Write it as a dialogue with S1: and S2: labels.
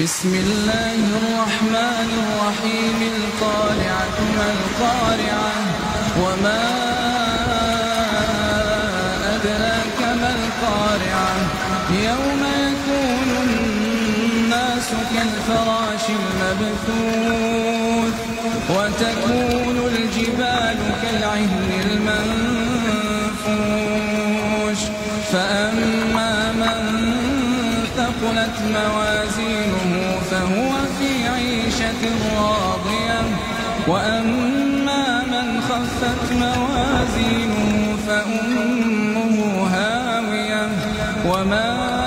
S1: بسم الله الرحمن الرحيم القارعة ما القارعة وما أدراك ما القارعة يوم يكون الناس كالفراش المبثوث وتكون الجبال كالعهن المنفوش فأما من ثقلت موازينه فهو في عيشة راضية وأما من خفت موازينه فأمه هاوية وما